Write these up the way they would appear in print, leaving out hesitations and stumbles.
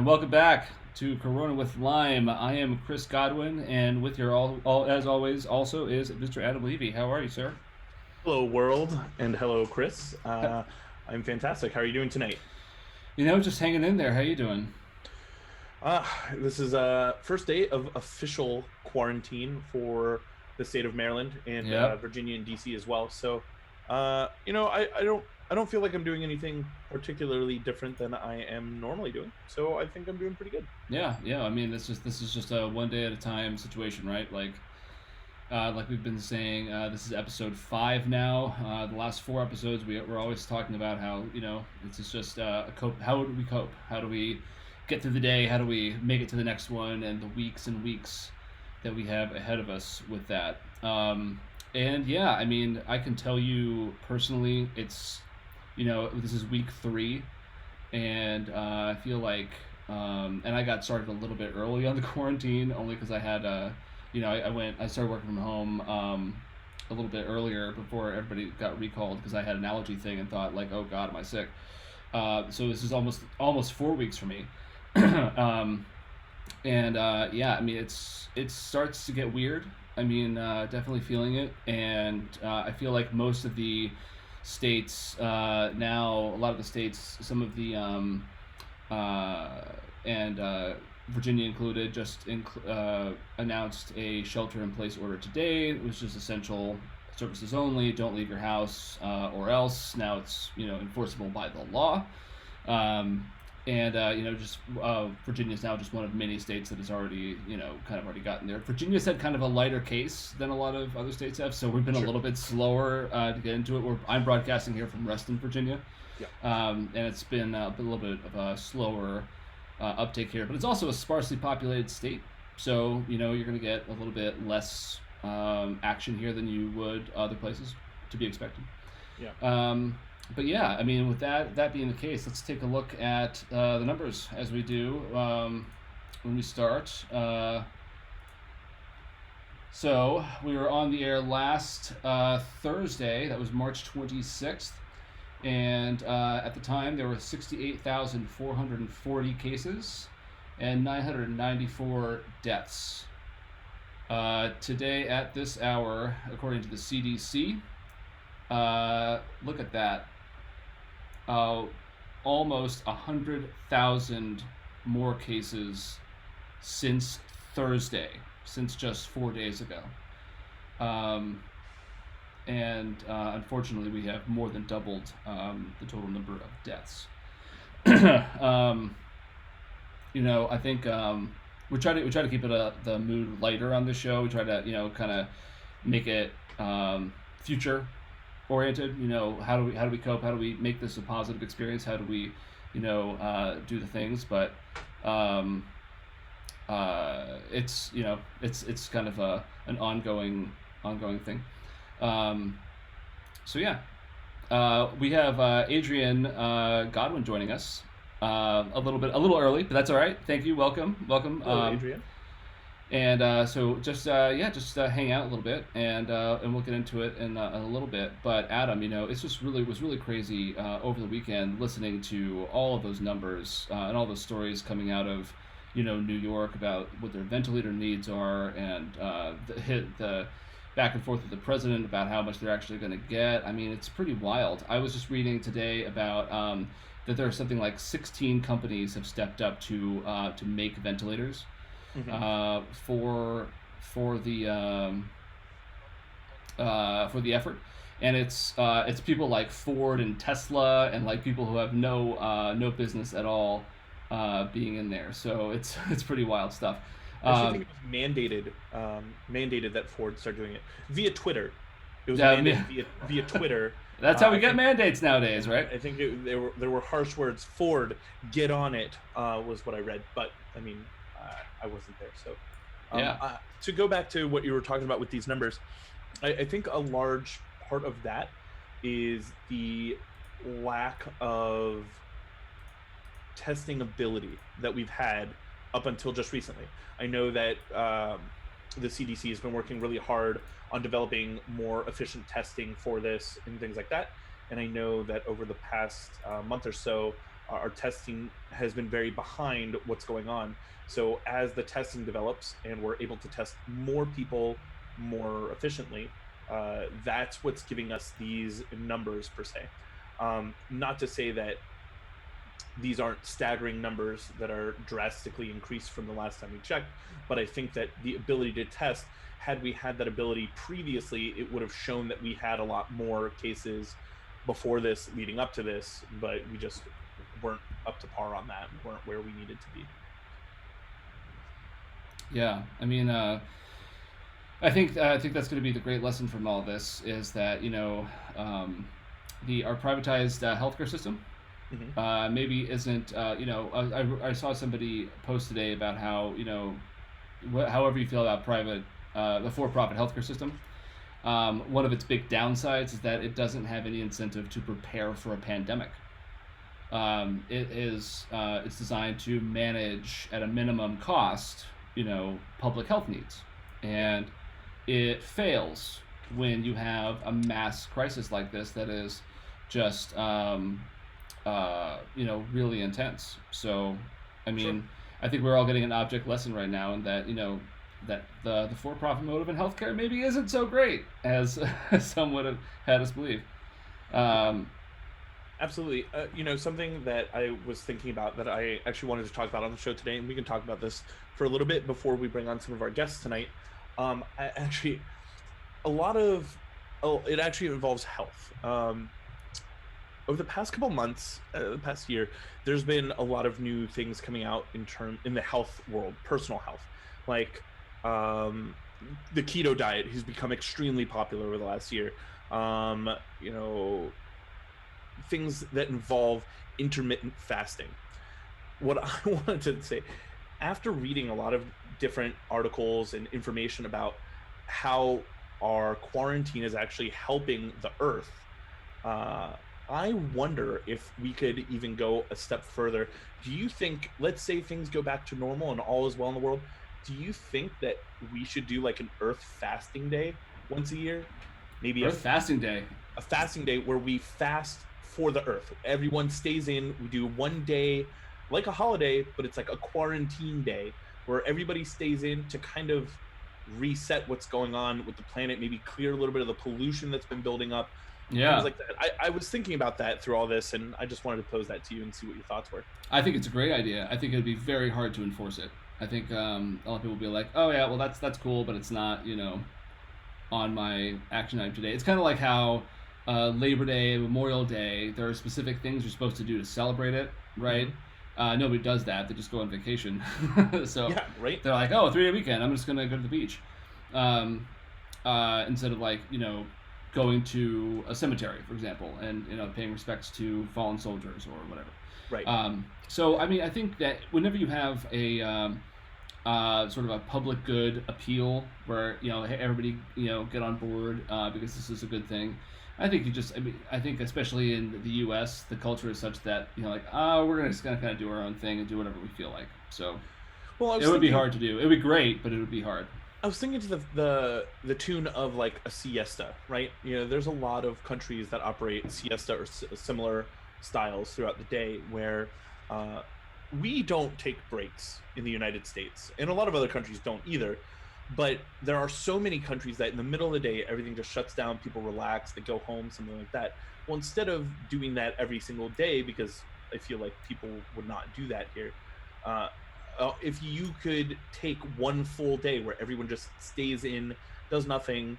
and welcome back to Corona with Lime. I am Chris Godwin, and with your all as always, also is Mr. Adam Levy. How are you, sir? Hello, world, and hello, Chris. I'm fantastic. How are you doing tonight? Just hanging in there. How you doing? Uh, this is first day of official quarantine for the state of Maryland and Yep. Virginia and DC as well. So, I don't feel like I'm doing anything particularly different than I am normally doing. So I think I'm doing pretty good. Yeah. I mean, this is just a one day at a time situation, right? Like we've been saying, this is episode 5 now. The last 4 episodes, we're always talking about how this is just a cope. How do we cope? How do we get through the day? How do we make it to the next one? And the weeks and weeks that we have ahead of us with that. And yeah, I mean, I can tell you personally, this is week 3, and I feel like, and I got started a little bit early on the quarantine only because I had I started working from home a little bit earlier before everybody got recalled because I had an allergy thing and thought like, oh God, am I sick? So this is almost 4 weeks for me. Yeah, I mean it starts to get weird. I mean, definitely feeling it, and I feel like most of the states now, a lot of the states, some of the and Virginia included, announced a shelter-in-place order today. It was just essential services only. Don't leave your house, or else. Now it's enforceable by the law. Virginia is now just one of many states that has already kind of already gotten there. Virginia's had kind of a lighter case than a lot of other states have, so we've been a Sure. little bit slower to get into it. I'm broadcasting here from Reston, Virginia, Yeah. and it's been a little bit of a slower uptake here, but it's also a sparsely populated state, so you're going to get a little bit less action here than you would other places, to be expected. Yeah. But yeah, I mean, with that being the case, let's take a look at the numbers as we do when we start. So we were on the air last Thursday. That was March 26th. And at the time, there were 68,440 cases and 994 deaths. Today, at this hour, according to the CDC, look at that. Almost 100,000 more cases since Thursday, since just 4 days ago. Unfortunately, we have more than doubled the total number of deaths. I think we try to keep the mood lighter on the show. We try to kind of make it future oriented. How do we cope? How do we make this a positive experience? How do we do the things? But it's kind of an ongoing thing. So yeah, we have Adrian Godwin joining us a little early, but that's all right. Thank you. Welcome. Hello, Adrian. And so just hang out a little bit, and we'll get into it in a little bit. But Adam, it was really crazy over the weekend listening to all of those numbers and all those stories coming out of New York about what their ventilator needs are, and the back and forth with the president about how much they're actually going to get. I mean, it's pretty wild. I was just reading today about that there are something like 16 companies have stepped up to make ventilators. Mm-hmm. For the effort, and it's people like Ford and Tesla and like people who have no business at all being in there. So it's pretty wild stuff. I actually think it was mandated that Ford start doing it via Twitter. It was Yeah, mandated via Twitter. That's how we I get think mandates nowadays, right? I think there were harsh words. Ford, get on it, was what I read. But I mean, I wasn't there. So Yeah. to go back to what you were talking about with these numbers, I think a large part of that is the lack of testing ability that we've had up until just recently. I know that the CDC has been working really hard on developing more efficient testing for this and things like that. And I know that over the past month or so, our testing has been very behind what's going on. So as the testing develops and we're able to test more people more efficiently, that's what's giving us these numbers per se. Not to say that these aren't staggering numbers that are drastically increased from the last time we checked, but I think that the ability to test, had we had that ability previously, it would have shown that we had a lot more cases before this, leading up to this, but we just weren't up to par on that, weren't where we needed to be. Yeah, I mean, I think that's going to be the great lesson from all this is that our privatized healthcare system maybe isn't I saw somebody post today about how however you feel about the for-profit healthcare system, one of its big downsides is that it doesn't have any incentive to prepare for a pandemic. It's designed to manage at a minimum cost public health needs, and it fails when you have a mass crisis like this that is just really intense. So I mean, sure. I think we're all getting an object lesson right now in that that the for-profit motive in healthcare maybe isn't so great as some would have had us believe. Absolutely. Something that I was thinking about that I actually wanted to talk about on the show today, and we can talk about this for a little bit before we bring on some of our guests tonight. It actually involves health. Over the past couple months, the past year, there's been a lot of new things coming out in the health world, personal health, like the keto diet has become extremely popular over the last year. Things that involve intermittent fasting. What I wanted to say, after reading a lot of different articles and information about how our quarantine is actually helping the earth, I wonder if we could even go a step further. Do you think, let's say things go back to normal and all is well in the world, do you think that we should do like an Earth fasting day once a year? Maybe Earth fasting day. A fasting day where we fast for the earth. Everyone stays in. We do one day like a holiday, but it's like a quarantine day where everybody stays in to kind of reset what's going on with the planet, maybe clear a little bit of the pollution that's been building up. Yeah. Things like that. I was thinking about that through all this, and I just wanted to pose that to you and see what your thoughts were. I think it's a great idea. I think it'd be very hard to enforce it. I think a lot of people will be like, oh yeah, well that's cool, but it's not, on my action item today. It's kind of like how Labor Day, Memorial Day, there are specific things you're supposed to do to celebrate it, right? Mm-hmm. Nobody does that. They just go on vacation. So yeah, right. They're like, oh, a 3-day weekend, I'm just going to go to the beach. Instead of like, going to a cemetery, for example, and, paying respects to fallen soldiers or whatever. Right. So, I mean, I think that whenever you have a sort of a public good appeal where, everybody, get on board because this is a good thing, I think I think especially in the U.S., the culture is such that, we're just going to kind of do our own thing and do whatever we feel like. So it would be hard to do. It would be great, but it would be hard. I was thinking to the tune of like a siesta, right? There's a lot of countries that operate siesta or similar styles throughout the day where we don't take breaks in the United States, and a lot of other countries don't either. But there are so many countries that in the middle of the day, everything just shuts down, people relax, they go home, something like that. Well, instead of doing that every single day, because I feel like people would not do that here, if you could take one full day where everyone just stays in, does nothing,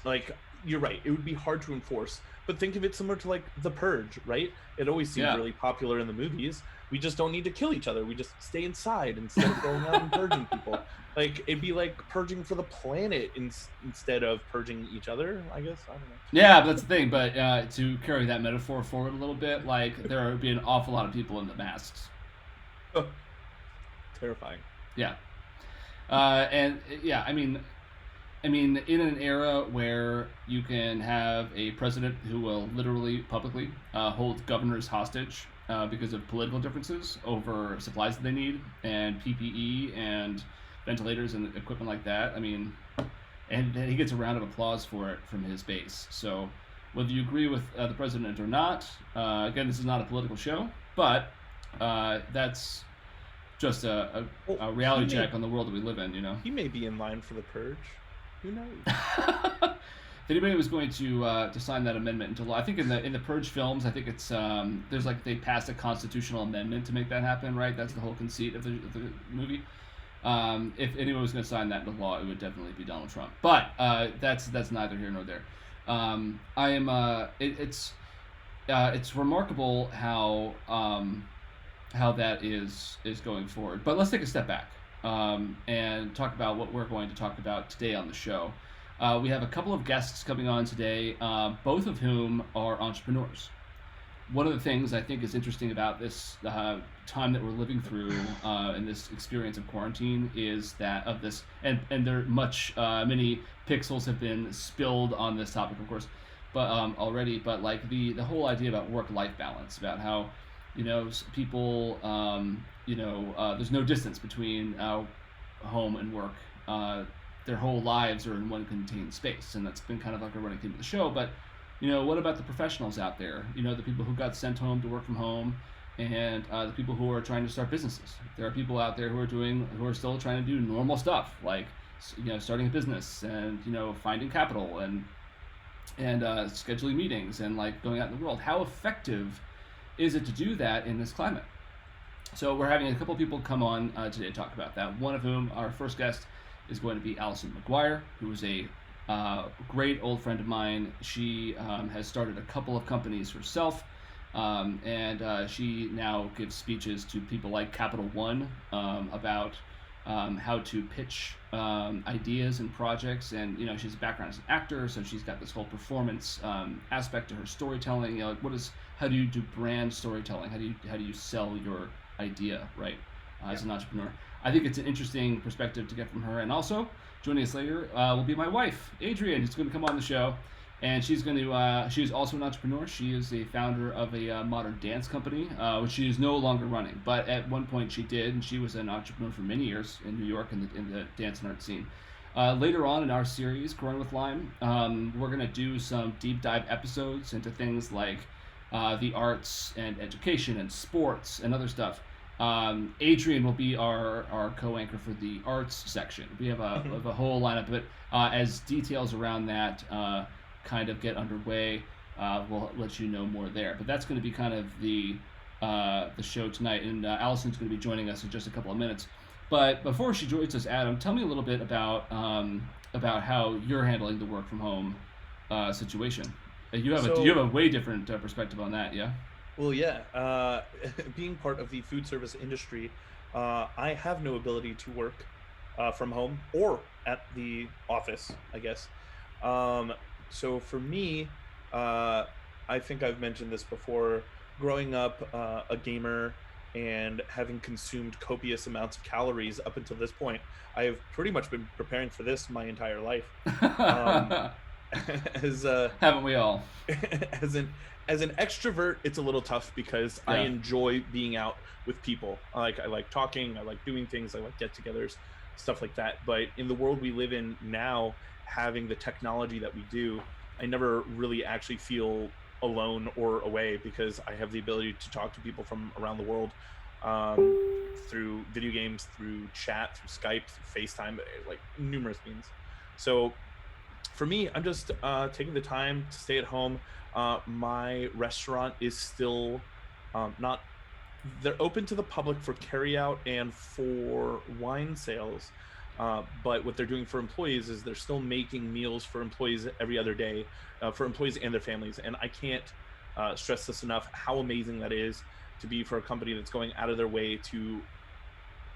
like, you're right, it would be hard to enforce. But think of it similar to like The Purge, right? It always seemed really popular in the movies. We just don't need to kill each other. We just stay inside instead of going out and purging people. Like, it'd be like purging for the planet instead of purging each other, I guess. I don't know. Yeah, but that's the thing. But to carry that metaphor forward a little bit, like, there would be an awful lot of people in the masks. Oh, terrifying. Yeah. And yeah, I mean, in an era where you can have a president who will literally publicly hold governors hostage because of political differences over supplies that they need and PPE and ventilators and equipment like that. I mean, and he gets a round of applause for it from his base. So whether you agree with the president or not, again, this is not a political show. But that's just a Well, reality check on the world that we live in, you know. he may be in line for the purge. Who knows? If anybody was going to sign that amendment into law, I think in the Purge films, I think it's there's like they passed a constitutional amendment to make that happen, right? That's the whole conceit of the movie. If anyone was going to sign that into law, it would definitely be Donald Trump. But that's neither here nor there. I am. It's remarkable how that is going forward. But let's take a step back and talk about what we're going to talk about today on the show. We have a couple of guests coming on today, both of whom are entrepreneurs. One of the things I think is interesting about this time that we're living through and this experience of quarantine is that of this, and there many pixels have been spilled on this topic, of course, but already. But like the whole idea about work-life balance, about how people, there's no distance between home and work. Their whole lives are in one contained space, and that's been kind of like a running theme of the show. But what about the professionals out there? The people who got sent home to work from home, and the people who are trying to start businesses. There are people out there who are still trying to do normal stuff, like starting a business and finding capital and scheduling meetings and like going out in the world. How effective is it to do that in this climate? So we're having a couple of people come on today to talk about that. One of whom, our first guest, is going to be Allison McGuire, who is a great old friend of mine. She has started a couple of companies herself, and she now gives speeches to people like Capital One about how to pitch ideas and projects. And she's a background as an actor, so she's got this whole performance aspect to her storytelling. How do you do brand storytelling? How do you sell your idea, right? As an entrepreneur. I think it's an interesting perspective to get from her. And also, joining us later will be my wife, Adrian, who's going to come on the show. And she's also an entrepreneur. She is a founder of a modern dance company, which she is no longer running. But at one point she did, and she was an entrepreneur for many years in New York in the dance and art scene. Later on in our series, Growing with Lime, we're going to do some deep dive episodes into things like the arts and education and sports and other stuff. Adrian will be our co-anchor for the arts section. We have a whole lineup of it. As details around that kind of get underway, we'll let you know more there. But that's going to be kind of the show tonight. And Allison's going to be joining us in just a couple of minutes. But before she joins us, Adam, tell me a little bit about how you're handling the work from home situation. You have a way different perspective on that, yeah? Well, yeah. Being part of the food service industry, I have no ability to work from home or at the office, I guess. So for me, I think I've mentioned this before, growing up a gamer and having consumed copious amounts of calories up until this point, I have pretty much been preparing for this my entire life. Haven't we all? As an extrovert, it's a little tough because I enjoy being out with people. I like talking, I like doing things, I like get-togethers, stuff like that. But in the world we live in now, having the technology that we do, I never really actually feel alone or away because I have the ability to talk to people from around the world through video games, through chat, through Skype, through FaceTime, like numerous means. So for me, I'm just taking the time to stay at home. My restaurant is still not, they're open to the public for carryout and for wine sales. But what they're doing for employees is they're still making meals for employees every other day, for employees and their families. And I can't stress this enough, how amazing that is to be for a company that's going out of their way to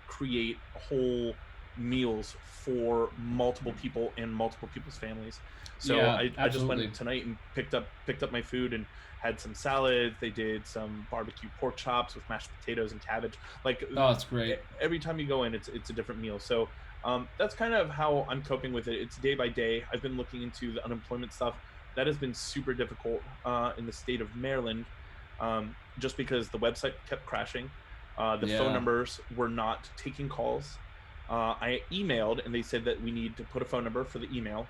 create whole meals for multiple people and multiple people's families. So yeah, I just went tonight and picked up my food and had some salad. They did some barbecue pork chops with mashed potatoes and cabbage. Like, oh, it's great. Every time you go in, it's a different meal. So that's kind of how I'm coping with it. It's day by day. I've been looking into the unemployment stuff. That has been super difficult in the state of Maryland, just because the website kept crashing. The phone numbers were not taking calls. I emailed and they said that we need to put a phone number for the email.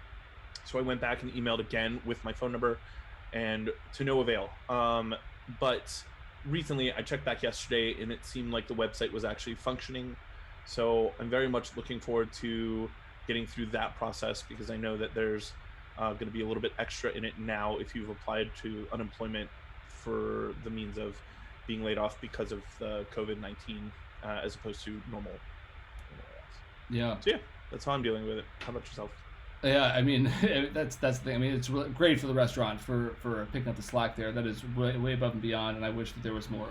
So I went back and emailed again with my phone number and to no avail. But recently I checked back yesterday and it seemed like the website was actually functioning. So I'm very much looking forward to getting through that process, because I know that there's going to be a little bit extra in it now if you've applied to unemployment for the means of being laid off because of the COVID-19 as opposed to normal layoffs. Yeah. So yeah, that's how I'm dealing with it. How about yourself? Yeah, I mean, that's the thing. I mean, it's really great for the restaurant for picking up the slack there. That is way above and beyond, and I wish that there was more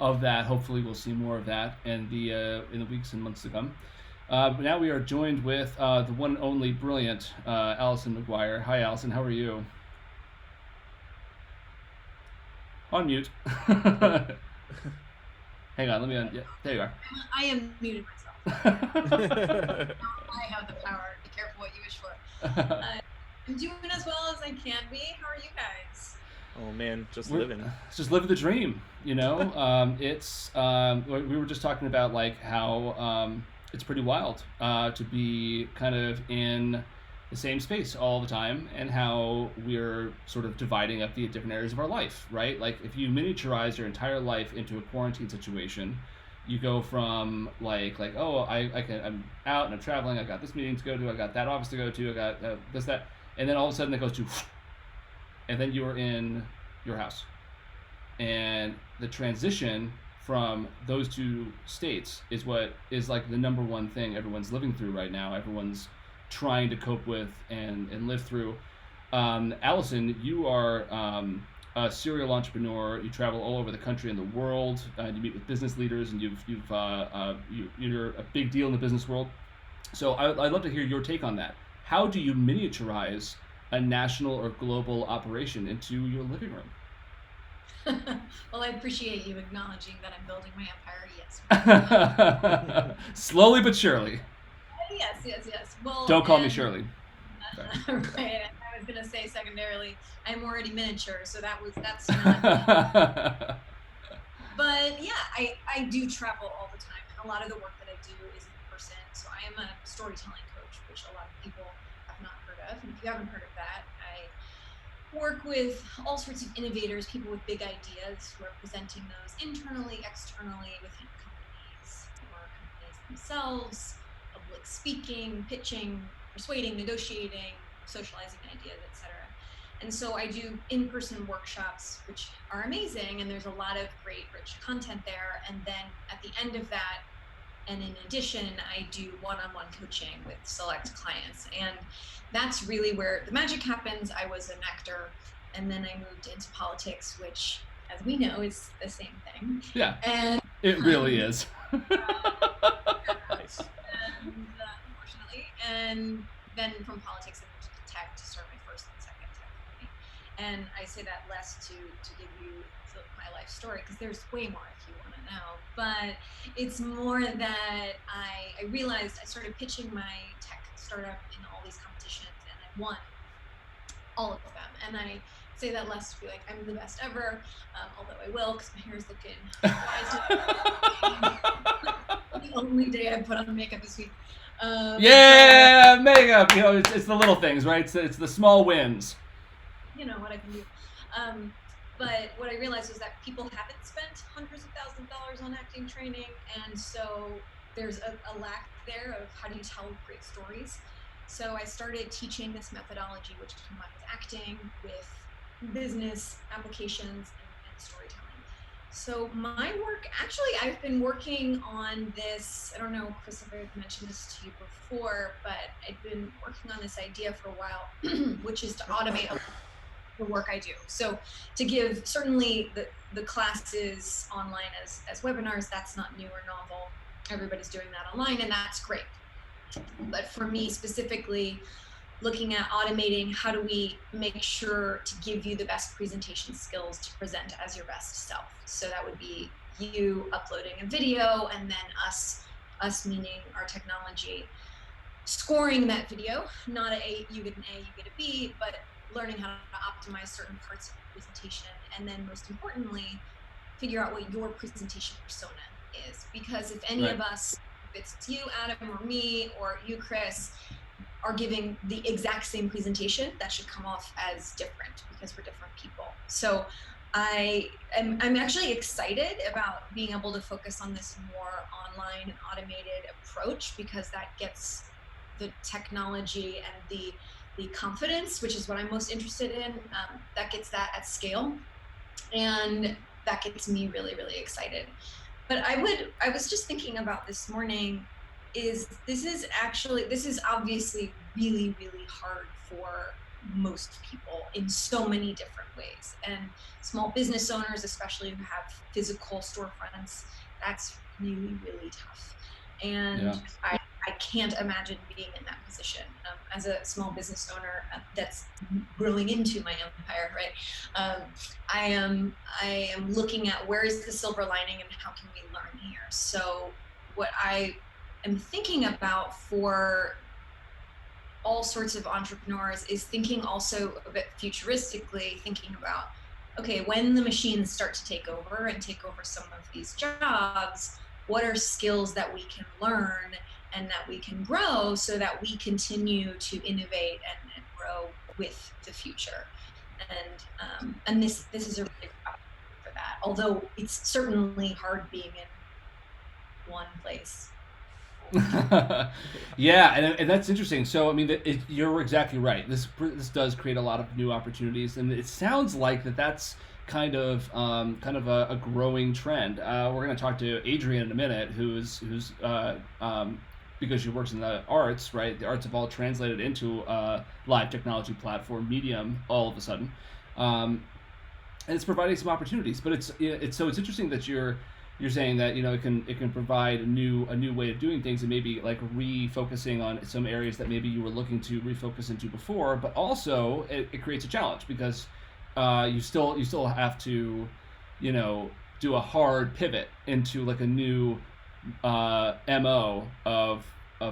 of that. Hopefully, we'll see more of that in the weeks and months to come. But now we are joined with the one and only brilliant Allison McGuire. Hi, Allison. How are you? On mute. Hang on. Let me. Yeah, there you are. I am muted myself. I have the power. Be careful what you wish for. I'm doing as well as I can be. How are you guys? Oh man, just living the dream. You know, it's we were just talking about like how it's pretty wild to be kind of in the same space all the time, and how we're sort of dividing up the different areas of our life, right? Like if you miniaturize your entire life into a quarantine situation, you go from like oh I'm out and I'm traveling, I got this meeting to go to, I got that office to go to, I got this that, and then all of a sudden it goes to, and then you're in your house, and the transition from those two states is what is like the number one thing everyone's living through right now. Everyone's trying to cope with and live through. Allison, you are a serial entrepreneur. You travel all over the country and the world. You meet with business leaders, and you're a big deal in the business world. So I'd love to hear your take on that. How do you miniaturize a national or global operation into your living room? Well, I appreciate you acknowledging that I'm building my empire. Yes. Slowly but surely. Yes. Well, don't call me Shirley. Right. I was gonna say secondarily, I'm already miniature, so that's not. But yeah, I do travel all the time, and a lot of the work that I do is in person. So I am a storytelling coach, which a lot of people have not heard of. And if you haven't heard of that, I work with all sorts of innovators, people with big ideas who are presenting those internally, externally, within companies or companies themselves. Public speaking, pitching, persuading, negotiating, socializing ideas, etc. And so I do in-person workshops, which are amazing, and there's a lot of great, rich content there. And then at the end of that, and in addition, I do one-on-one coaching with select clients. And that's really where the magic happens. I was an actor, and then I moved into politics, which, as we know, is the same thing. Yeah, and it really is. Nice. Unfortunately, and then from politics I moved to tech to start my first and second tech company. And I say that less to give you my life story, because there's way more if you want to know. But it's more that I realized I started pitching my tech startup in all these competitions, and I won all of them. And I say that less to be like I'm the best ever, although I will, because my hair is looking the only day I put on makeup this week. Yeah, makeup. You know, it's the little things, right? It's the small wins. You know what I can do. But what I realized was that people haven't spent hundreds of thousands of dollars on acting training, and so there's a lack there of how do you tell great stories. So I started teaching this methodology, which combines acting with business applications and storytelling. So my work, actually, I've been working on this, I don't know, Chris, if I've mentioned this to you before, but I've been working on this idea for a while, which is to automate the work I do. So to give certainly the classes online as webinars, that's not new or novel. Everybody's doing that online, and that's great. But for me specifically, looking at automating, how do we make sure to give you the best presentation skills to present as your best self? So that would be you uploading a video, and then us meaning our technology, scoring that video, not you get an A, you get a B, but learning how to optimize certain parts of the presentation. And then most importantly, figure out what your presentation persona is. Because if any of us, if it's you, Adam, or me, or you, Chris, are giving the exact same presentation, that should come off as different because we're different people. So I'm actually excited about being able to focus on this more online and automated approach, because that gets the technology and the confidence, which is what I'm most interested in, that gets that at scale, and that gets me really, really excited. But I was just thinking about this morning, this is obviously really, really hard for most people in so many different ways. And small business owners, especially who have physical storefronts, that's really, really tough. And Yeah. I can't imagine being in that position as a small business owner that's growing into my empire, right? I am looking at where is the silver lining and how can we learn here. So what I am thinking about for all sorts of entrepreneurs is thinking also a bit futuristically, thinking about, okay, when the machines start to take over some of these jobs, what are skills that we can learn and that we can grow so that we continue to innovate and grow with the future. And this is a really good opportunity for that, although it's certainly hard being in one place. Yeah, and that's interesting. So, I mean, you're exactly right. This does create a lot of new opportunities, and it sounds like that's kind of a growing trend. We're going to talk to Adrian in a minute, who's because she works in the arts, right? The arts have all translated into a live technology platform, Medium, all of a sudden, and it's providing some opportunities. But it's interesting that you're saying that it can provide a new way of doing things, and maybe like refocusing on some areas that maybe you were looking to refocus into before, but also it creates a challenge because you still have to do a hard pivot into like a new MO of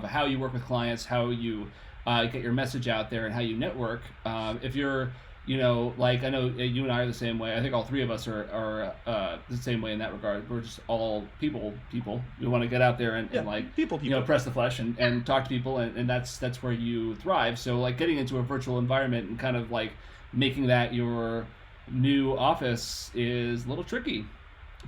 how you work with clients, how you get your message out there, and how you network. If you're like, I know you and I are the same way. I think all three of us are the same way in that regard. We're just all people. We want to get out there and like people. Press the flesh and talk to people, and that's where you thrive. So like getting into a virtual environment and kind of like making that your new office is a little tricky.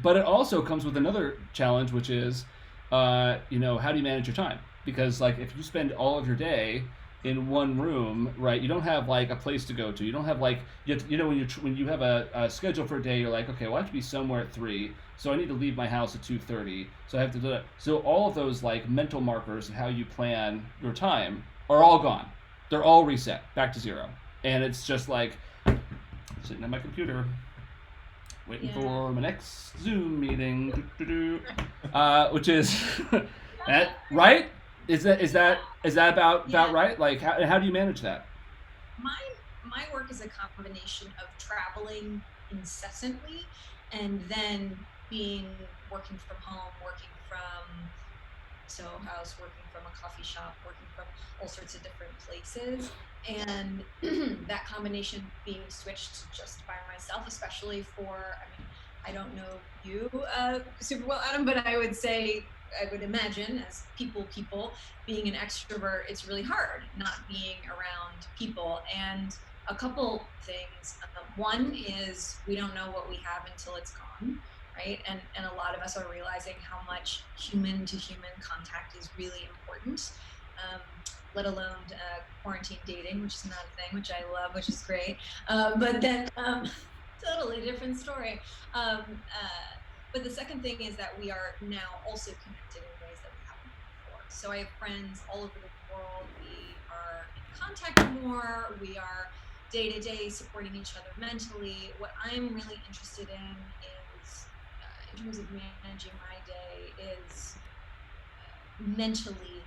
But it also comes with another challenge, which is how do you manage your time? Because like if you spend all of your day in one room, right, you don't have like a place to go to. You don't have like when you have a schedule for a day, you're like, okay, well I have to be somewhere at 3, so I need to leave my house at 2:30, so I have to do that. So all of those like mental markers of how you plan your time are all gone. They're all reset back to zero, and it's just like sitting at my computer waiting for my next Zoom meeting, which is that right? Is that about right? Like how do you manage that? My work is a combination of traveling incessantly and then working from home, working from Soho House, working from a coffee shop, working from all sorts of different places. And that combination being switched to just by myself, especially I don't know you super well, Adam, but I would imagine as people being an extrovert, it's really hard not being around people. And a couple things. One is we don't know what we have until it's gone, right? And a lot of us are realizing how much human to human contact is really important, let alone quarantine dating, which is not a thing, which I love, which is great. But then totally different story. But the second thing is that we are now also connected in ways that we haven't before. So I have friends all over the world. We are in contact more. We are day to day supporting each other mentally. What I'm really interested in is, in terms of managing my day, is mentally,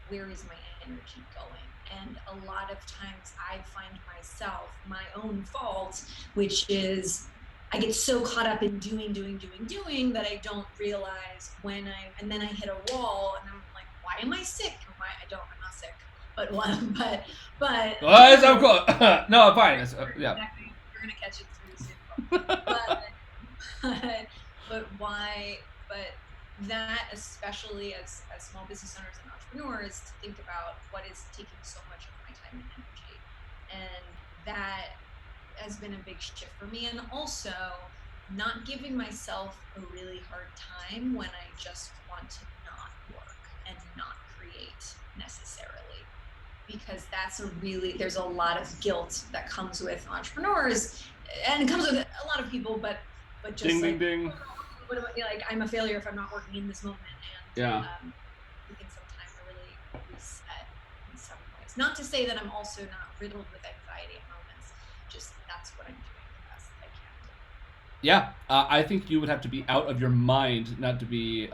where is my energy going? And a lot of times I find myself, my own fault, which is I get so caught up in doing that I don't realize and then I hit a wall and I'm like, why am I sick? I'm not sick, but Well, it's so cool. No, I'm fine. Yeah. Exactly. You're gonna catch it through Zoom. But why? But that, especially as small business owners and entrepreneurs, to think about what is taking so much of my time and energy, and that has been a big shift for me. And also not giving myself a really hard time when I just want to not work and not create necessarily, because there's a lot of guilt that comes with entrepreneurs, and it comes with a lot of people, but just ding, like, ding, ding. What about, like, I'm a failure if I'm not working in this moment, and Yeah. taking some time to really reset in some ways. Not to say that I'm also not riddled with anxiety at moments, just that's what I'm doing the best I can. Yeah, I think you would have to be out of your mind not to be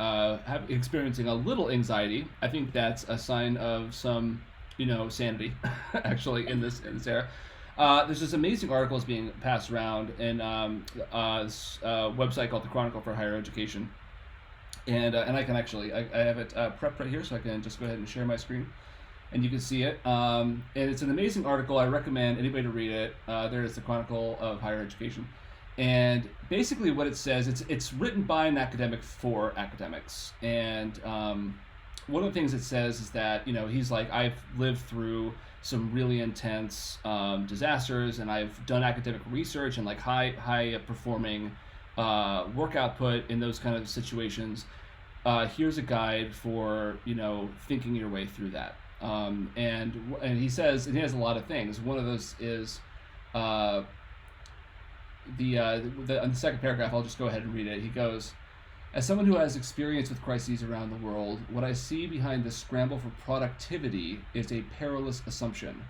experiencing a little anxiety. I think that's a sign of some, sanity, actually, in this era. There's this amazing article that's being passed around in this website called the Chronicle for Higher Education, and I can actually I have it prepped right here, so I can just go ahead and share my screen, and you can see it. And it's an amazing article. I recommend anybody to read it. There is the Chronicle of Higher Education. And basically what it says, it's written by an academic for academics. And one of the things it says is that, he's like, I've lived through some really intense disasters, and I've done academic research and like high performing work output in those kind of situations. Here's a guide for, thinking your way through that. And he says, and he has a lot of things. One of those is on the second paragraph, I'll just go ahead and read it. He goes, as someone who has experience with crises around the world, what I see behind the scramble for productivity is a perilous assumption.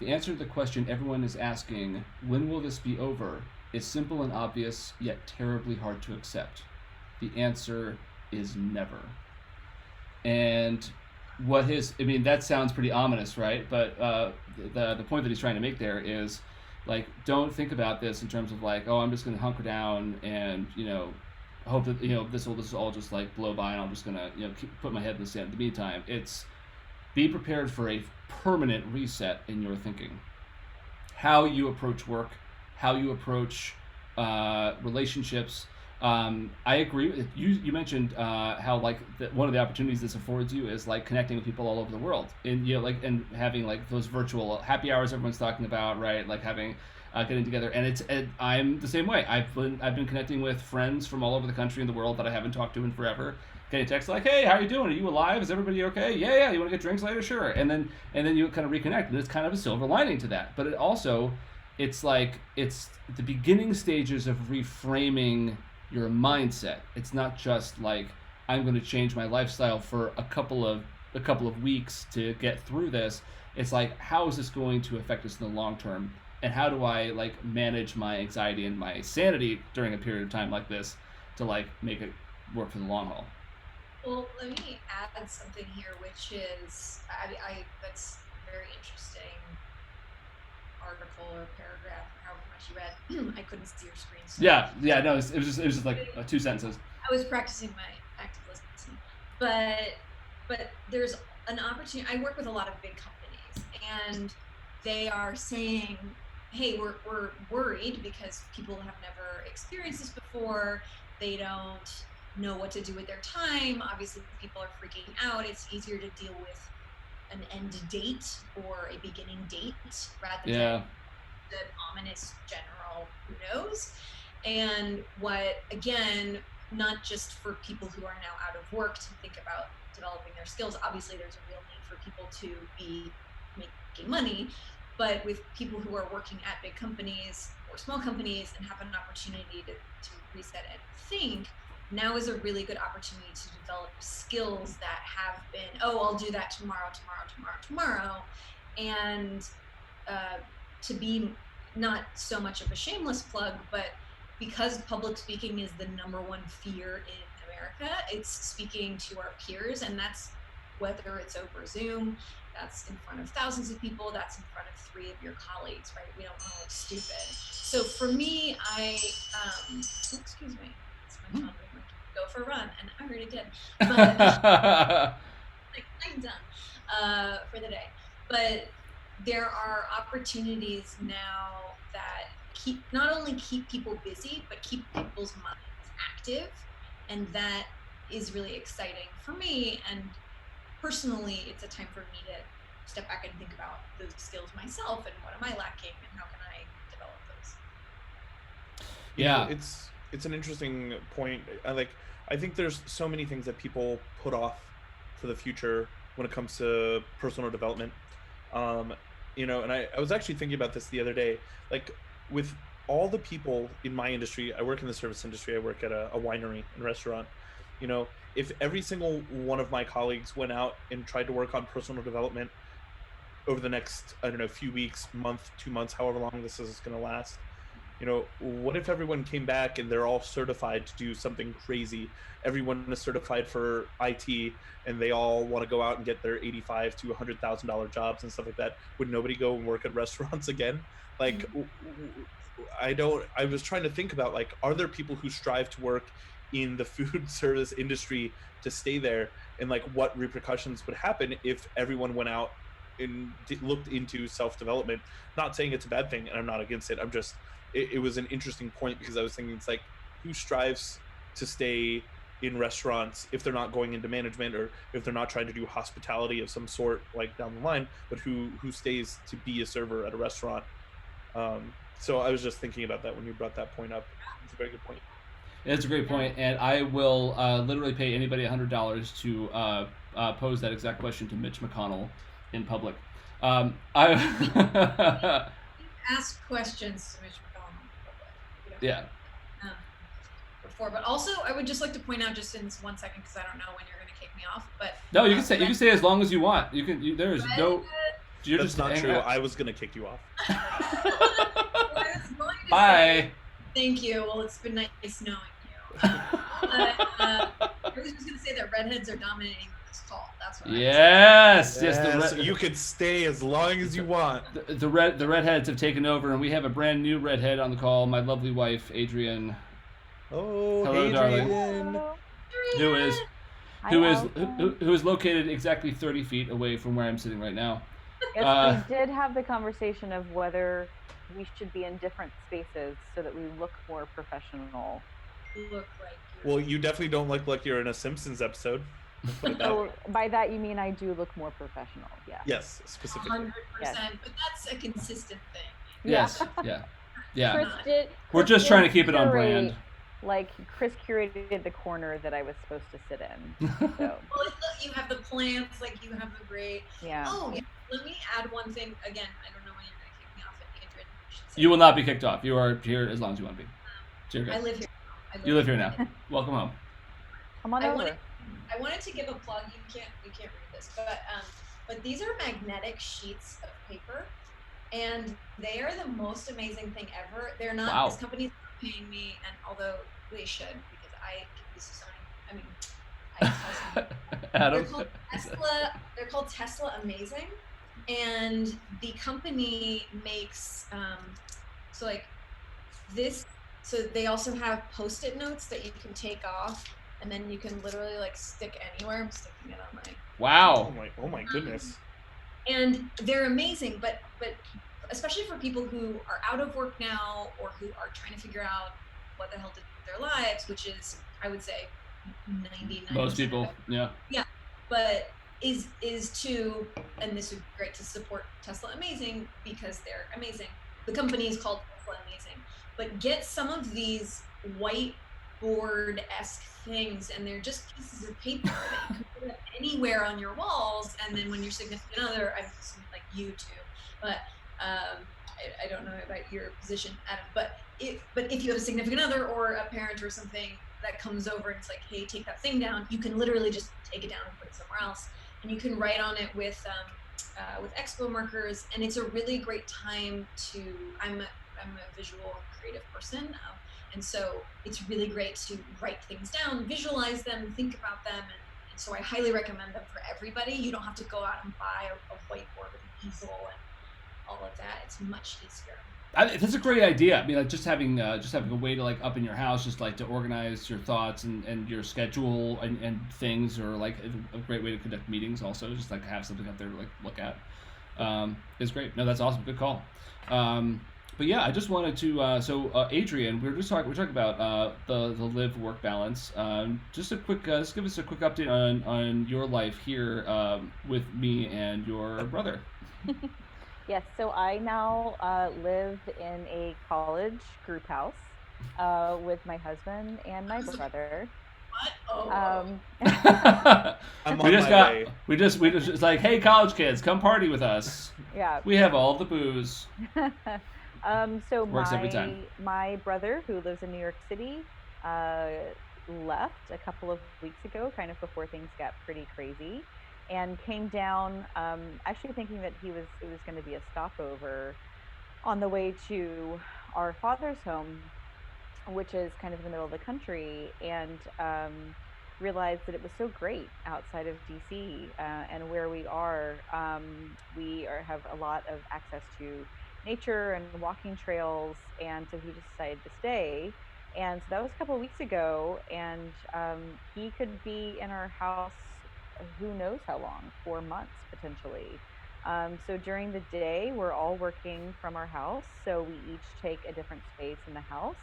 The answer to the question everyone is asking, when will this be over, is simple and obvious, yet terribly hard to accept. The answer is never. And that sounds pretty ominous, right? But the point that he's trying to make there is, like, don't think about this in terms of like, oh, I'm just going to hunker down and, hope that, this will all just like blow by, and I'm just going to, put my head in the sand. In the meantime, it's be prepared for a permanent reset in your thinking. How you approach work, how you approach relationships. I agree with you. You mentioned how like one of the opportunities this affords you is like connecting with people all over the world, and and having like those virtual happy hours everyone's talking about, right? Like having getting together, and I'm the same way. I've been connecting with friends from all over the country and the world that I haven't talked to in forever. Getting texts like, hey, how are you doing? Are you alive? Is everybody okay? Yeah. You want to get drinks later? Sure. And then you kind of reconnect, and it's kind of a silver lining to that. But it's the beginning stages of reframing your mindset. It's not just like, I'm going to change my lifestyle for a couple of weeks to get through this. It's like, how is this going to affect us in the long term, and how do I like manage my anxiety and my sanity during a period of time like this to like make it work for the long haul? Well, let me add something here, which is I that's very interesting article or paragraph, or however much you read. I couldn't see your screen. So yeah. No, it was just like 2 sentences. I was practicing my active listening, but there's an opportunity. I work with a lot of big companies, and they are saying, hey, we're worried because people have never experienced this before. They don't know what to do with their time. Obviously, people are freaking out. It's easier to deal with an end date or a beginning date rather than the ominous general who knows. And again, not just for people who are now out of work to think about developing their skills. Obviously, there's a real need for people to be making money, but with people who are working at big companies or small companies and have an opportunity to reset and think, now is a really good opportunity to develop skills that have been, I'll do that tomorrow, and to be not so much of a shameless plug, but because public speaking is the #1 fear in America, it's speaking to our peers, and that's whether it's over Zoom, that's in front of thousands of people, that's in front of 3 of your colleagues, right? We don't want to look stupid. So for me, excuse me, it's my phone. Go for a run, and I already did. But like, I'm done for the day. But there are opportunities now that not only keep people busy, but keep people's minds active, and that is really exciting for me. And personally, it's a time for me to step back and think about those skills myself, and what am I lacking, and how can I develop those? Yeah, it's an interesting point. I think there's so many things that people put off to the future when it comes to personal development. And I was actually thinking about this the other day, like with all the people in my industry. I work in the service industry. I work at a winery and restaurant. If every single one of my colleagues went out and tried to work on personal development over the next, I don't know, few weeks, month, 2 months, however long this is going to last, what if everyone came back and they're all certified to do something crazy? Everyone is certified for IT, and they all want to go out and get their $85,000 to $100,000 jobs and stuff like that. Would nobody go and work at restaurants again? Like, I was trying to think about, like, are there people who strive to work in the food service industry to stay there, and like what repercussions would happen if everyone went out and looked into self-development? Not saying it's a bad thing, and I'm not against it. It was an interesting point, because I was thinking, it's like, who strives to stay in restaurants if they're not going into management, or if they're not trying to do hospitality of some sort, like down the line, but who stays to be a server at a restaurant? So I was just thinking about that when you brought that point up. It's a very good point. It's a great point, and I will literally pay anybody $100 to pose that exact question to Mitch McConnell in public. I Ask questions to Mitch McConnell in public. Yeah. Before, but also I would just like to point out, just in 1 second, because I don't know when you're going to kick me off. But no, you can say as long as you want. There's no. You're That's just not true. I was going to kick you off. Bye. Thank you. Well, it's been nice knowing you. I was just going to say that redheads are dominating this call. That's what Yes. You could stay as long as you want. The redheads have taken over, and we have a brand new redhead on the call. My lovely wife, Adrian. Oh, hello, Adrian. Darling. Who is located exactly 30 feet away from where I'm sitting right now. Yes, we did have the conversation of whether we should be in different spaces so that we look more professional. Well, you definitely don't look like you're in a Simpsons episode. So by that you mean I do look more professional, yeah. Yes, specifically. 100%, but that's a consistent thing. Yes, yeah. We're just trying to keep it on brand. Like, Chris curated the corner that I was supposed to sit in. So. Well, look, you have the plants, like you have the great. Yeah. Oh, yeah. Let me add one thing. Again, I don't know when you're going to kick me off, Adrian. You will not be kicked off. You are here as long as you want to be. I live here. You live here now. Welcome home. Come on over. I wanted to give a plug. You can't read this, but these are magnetic sheets of paper, and they are the most amazing thing ever. They're not. Wow. This company's not paying me, and although they should, because I can use design. Adam. They're called Tesla Amazing, and the company makes so like this. So they also have Post-it notes that you can take off, and then you can literally like stick anywhere. I'm sticking it on my. Wow. Oh my goodness. And they're amazing, but especially for people who are out of work now, or who are trying to figure out what the hell to do with their lives, which is, I would say, 99%. Most people, yeah. Yeah, but is to, and this would be great to support Tesla Amazing because they're amazing. The company is called Tesla Amazing, but get some of these whiteboard-esque things, and they're just pieces of paper that you can put up anywhere on your walls. And then when your significant other, I'm assuming like you too, but I don't know about your position, Adam, but if you have a significant other or a parent or something that comes over and it's like, hey, take that thing down, you can literally just take it down and put it somewhere else, and you can write on it with expo markers. And it's a really great time to. I'm a visual and creative person, and so it's really great to write things down, visualize them, think about them, and so I highly recommend them for everybody. You don't have to go out and buy a whiteboard with an easel and all of that. It's much easier. That's a great idea. I mean, like just having a way to like up in your house, just like to organize your thoughts and your schedule and things, or like a great way to conduct meetings. Also, just like have something up there to like look at. Is great. No, that's awesome. Good call. But yeah, I just wanted to. So Adrian, we're talking about the live work balance. Just give us a quick update on your life here with me and your brother. Yes, so I now live in a college group house. with my husband and my brother. What? Oh. I'm we on just my got way. we just it's like, hey, college kids, come party with us. Yeah. We have all the booze. So Works every time. my brother, who lives in New York City, left a couple of weeks ago, kind of before things got pretty crazy, and came down, actually thinking that it was going to be a stopover on the way to our father's home, which is kind of in the middle of the country, and realized that it was so great outside of DC, and where we are. Have a lot of access to nature and walking trails, and so he just decided to stay. And so that was a couple of weeks ago, and he could be in our house who knows how long, 4 months potentially. So during the day, we're all working from our house, so we each take a different space in the house.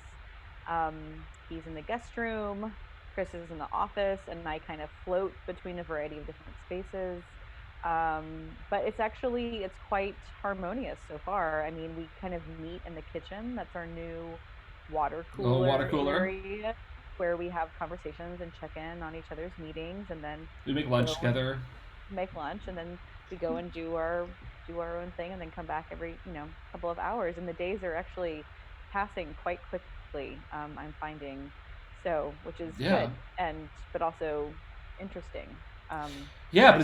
He's in the guest room, Chris is in the office, and I kind of float between a variety of different spaces. But it's quite harmonious so far. I mean, we kind of meet in the kitchen. That's our new water cooler area, where we have conversations and check in on each other's meetings, and then We make lunch together. make lunch, and then we go and do our own thing, and then come back every couple of hours. And the days are actually passing quite quickly. I'm finding, so which is good, but also interesting. Yeah, I but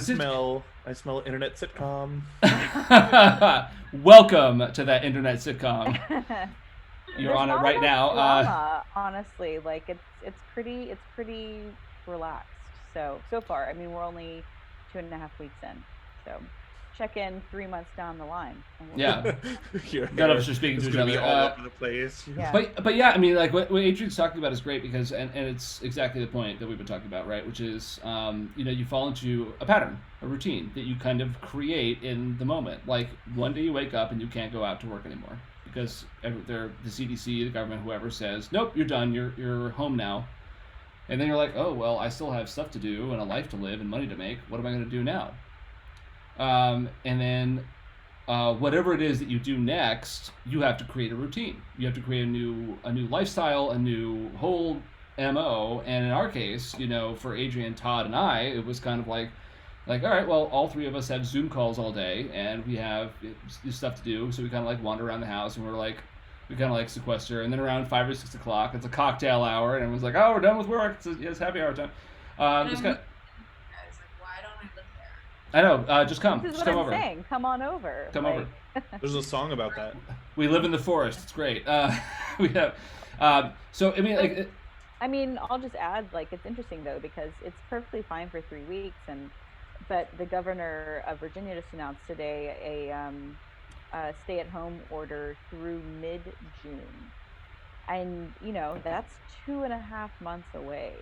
I smell internet sitcom. Welcome to that internet sitcom. You're on it right now. Drama, honestly, like it's pretty relaxed. So far, I mean, we're only 2.5 weeks in. So check in 3 months down the line. Yeah. None of us are speaking to each other. All over the place. Yeah. But yeah, I mean, like what Adrian's talking about is great because, and it's exactly the point that we've been talking about, right? Which is, you fall into a pattern, a routine that you kind of create in the moment. Like one day you wake up and you can't go out to work anymore because the CDC, the government, whoever says, nope, you're done, you're home now. And then you're like, oh, well, I still have stuff to do and a life to live and money to make. What am I going to do now? And then whatever it is that you do next, you have to create a routine. You have to create a new lifestyle, a new whole MO. And in our case, for Adrian, Todd, and I, it was kind of like, all right, well, all three of us have Zoom calls all day, and we have stuff to do. So we kind of like wander around the house, and we kind of like sequester. And then around 5 or 6 o'clock, it's a cocktail hour, and everyone's like, oh, we're done with work. It's happy hour time. I know. Just come. This is just what come I'm over. saying. Come on over. Come over. There's a song about that. We live in the forest. It's great. We have. So I mean, like. I mean, I'll just add, like, it's interesting though because it's perfectly fine for 3 weeks, but the governor of Virginia just announced today a stay-at-home order through mid-June, and that's 2.5 months away.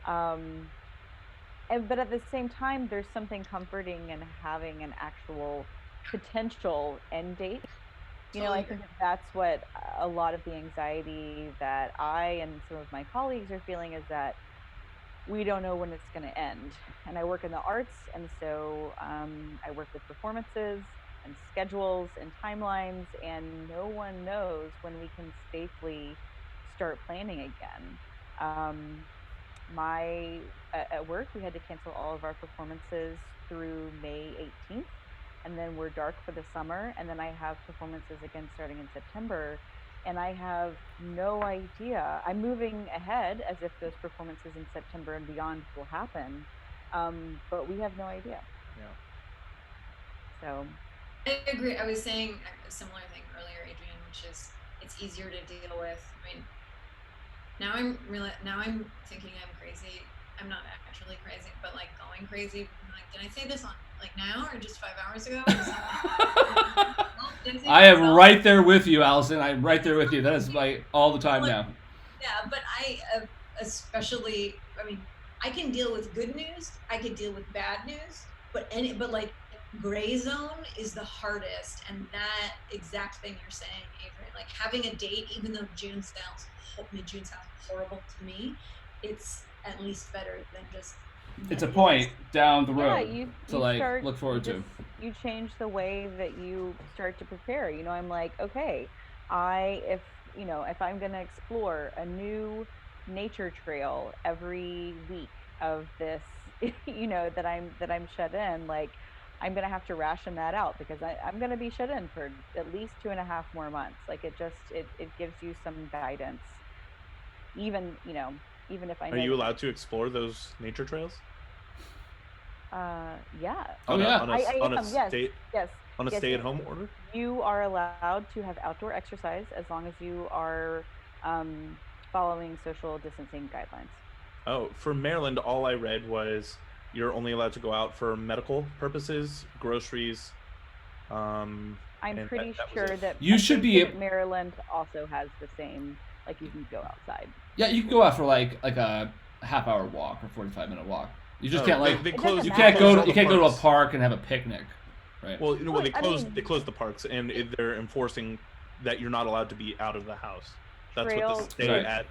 But at the same time, there's something comforting in having an actual potential end date. I think that's what a lot of the anxiety that I and some of my colleagues are feeling is that we don't know when it's going to end. And I work in the arts, and so I work with performances and schedules and timelines, and no one knows when we can safely start planning again. At work, we had to cancel all of our performances through May 18th, and then we're dark for the summer, and then I have performances again starting in September, and I have no idea. I'm moving ahead as if those performances in September and beyond will happen, but we have no idea. Yeah. So I agree. I was saying a similar thing earlier, Adrian, which is it's easier to deal with. I mean, now I'm thinking I'm crazy. I'm not actually crazy, but like going crazy. Like, did I say this on like now or just 5 hours ago? I am right there with you, Allison. I'm right there with you. That is all the time now. Yeah, but I especially. I mean, I can deal with good news. I can deal with bad news. But like gray zone is the hardest, and that exact thing you're saying, Adrian. Like having a date, even though mid-June sounds horrible to me, it's at least better than just. It's a point down the road to look forward to. You change the way that you start to prepare. I'm like, okay, if if I'm going to explore a new nature trail every week of this, that I'm shut in, like I'm going to have to ration that out because I'm going to be shut in for at least 2.5 more months. Like it gives you some guidance, even if I know. Are you allowed to explore those nature trails? Yeah. Oh, yeah. On a Yes. stay-at-home order? You are allowed to have outdoor exercise as long as you are following social distancing guidelines. Oh, for Maryland, all I read was you're only allowed to go out for medical purposes, groceries. I'm and pretty that was sure it. that You I should think be that Maryland also has the same. Like you can go outside. Yeah, you can go out for like a half-hour walk or 45-minute walk. You just can't they closed. you they can't closed go all to the a parks. park and have a picnic, right? Well, they I closed. mean- They closed the parks, and they're enforcing that you're not allowed to be out of the house. That's what the Right.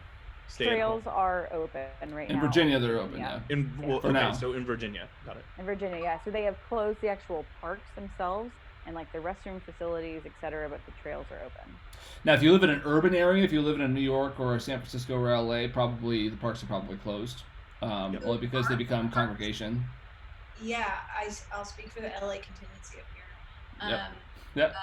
stay Trails are open right now. In Virginia, they're open. Yeah. Yeah. For okay, now. so in Virginia, got it. In Virginia, yeah. So they have closed the actual parks themselves and like the restroom facilities, etc. But the trails are open. Now, if you live in an urban area, if you live in New York or San Francisco or LA, probably the parks are probably closed, only because they become congregation. Yeah, I'll speak for the LA contingency up here. Yep. Yep.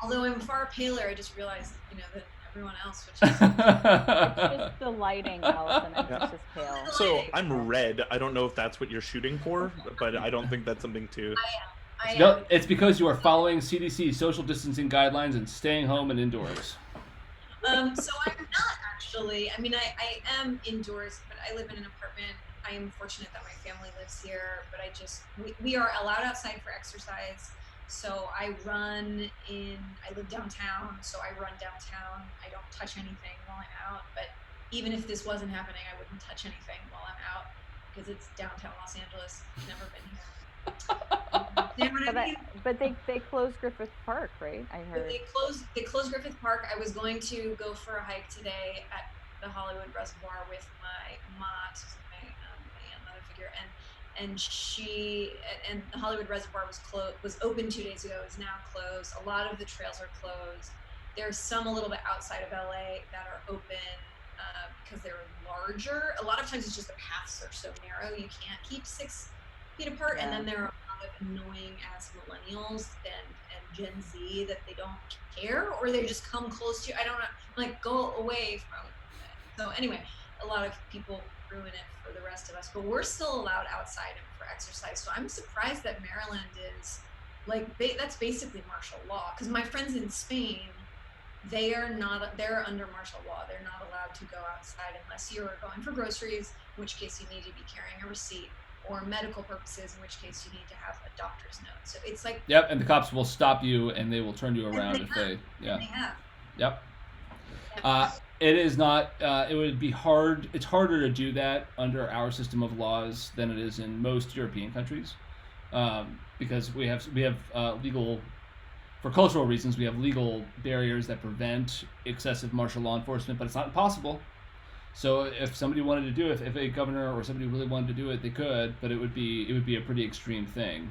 Although I'm far paler, I just realized, that everyone else, which is it's just the lighting, Allison. I'm just pale. So I'm red. I don't know if that's what you're shooting for, but I don't think that's something to. I am. No, it's because you are following CDC social distancing guidelines and staying home and indoors. So I'm not actually. I mean, I am indoors, but I live in an apartment. I am fortunate that my family lives here, but we are allowed outside for exercise. So I live downtown, so I run downtown. I don't touch anything while I'm out, but even if this wasn't happening, I wouldn't touch anything while I'm out because it's downtown Los Angeles. I've never been here. But they closed Griffith Park, right? I heard. They closed Griffith Park. I was going to go for a hike today at the Hollywood Reservoir with my aunt, my aunt, mother figure, and the Hollywood Reservoir was open 2 days ago. Is now closed. A lot of the trails are closed. There's some a little bit outside of LA that are open because they're larger. A lot of times it's just the paths are so narrow you can't keep 6 feet apart, and then there are a lot of annoying ass millennials and Gen Z that they don't care, or they just come close to. I don't know, like go away from it. So anyway, a lot of people ruin it for the rest of us, but we're still allowed outside for exercise. So I'm surprised that Maryland is like that's basically martial law, because my friends in Spain, they're under martial law. They're not allowed to go outside unless you're going for groceries, in which case you need to be carrying a receipt, or medical purposes, in which case you need to have a doctor's note. So it's like yep, and the cops will stop you and they will turn you around if they they have. Yep. It is not. It would be hard. It's harder to do that under our system of laws than it is in most European countries, because we have legal, for cultural reasons, we have legal barriers that prevent excessive martial law enforcement, but it's not impossible. So if somebody wanted to do it, if a governor or somebody really wanted to do it, they could, but it would be a pretty extreme thing.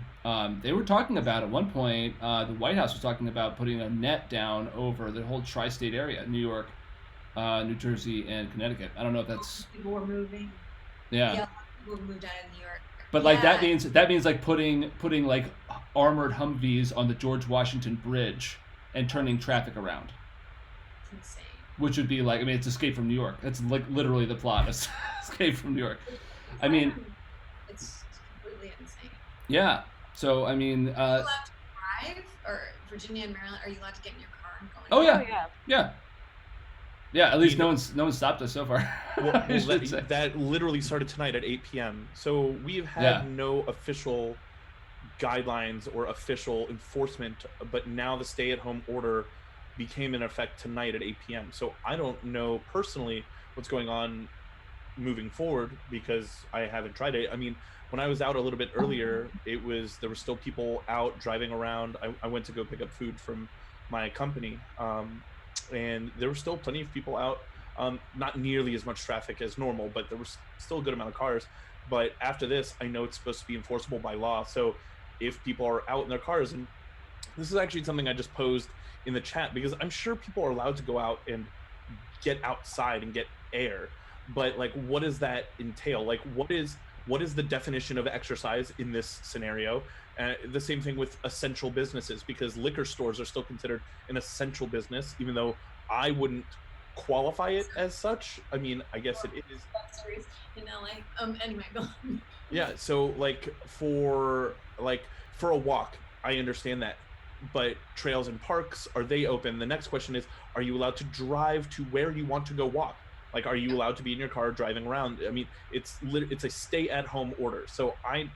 They were talking about at one point, the White House was talking about putting a net down over the whole tri-state area, New York, New Jersey, and Connecticut. I don't know if that's People were moving. Yeah, people moved out of New York. But like that means like putting like armored Humvees on the George Washington Bridge and turning traffic around. It's insane. Which would be like, I mean, it's Escape from New York. That's like literally the plot. It's Escape from New York. I mean, it's completely insane. Yeah. So I mean, are you allowed to drive, or Virginia and Maryland? Are you allowed to get in your car and go? Oh yeah. At least no one's stopped us so far. That literally started tonight at 8 p.m. So we've had no official guidelines or official enforcement, but now the stay-at-home order became in effect tonight at 8 p.m. So I don't know personally what's going on moving forward because I haven't tried it. I mean, when I was out a little bit earlier, there were still people out driving around. I went to go pick up food from my company, and there were still plenty of people out. Not nearly as much traffic as normal, but there was still a good amount of cars. But after this, I know it's supposed to be enforceable by law. So if people are out in their cars, and this is actually something I just posed in the chat, because I'm sure people are allowed to go out and get outside and get air. But like, what does that entail? Like, what is the definition of exercise in this scenario? The same thing with essential businesses, because liquor stores are still considered an essential business, even though I wouldn't qualify it as such. I mean, I guess it is. Dispensaries in LA. Anyway, go on. Yeah. So like for a walk, I understand that. But trails and parks, are they open? The next question is, are you allowed to drive to where you want to go walk? Like, are you allowed to be in your car driving around? I mean, it's a stay-at-home order. So I